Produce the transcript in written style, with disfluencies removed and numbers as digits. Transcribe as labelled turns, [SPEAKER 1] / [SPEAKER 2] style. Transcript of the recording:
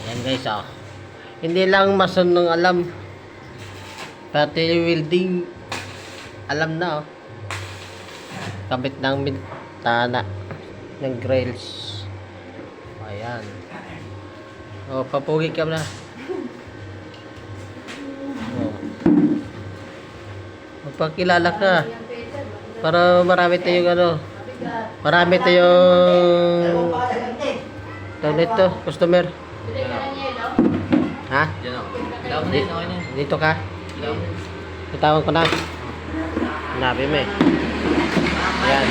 [SPEAKER 1] Yan guys, oh. Hindi lang mason ng alam. Pati welding alam na, oh. Kabit ng bintana ng grills. Ayan. Oh, papugi ka na. Oh. Magpakilala ka. Para marami tayong ano. Marami tayong tawag nito, customer. Ha? Dito ka? Itawan ko na. Hanabi mo eh. Ayan.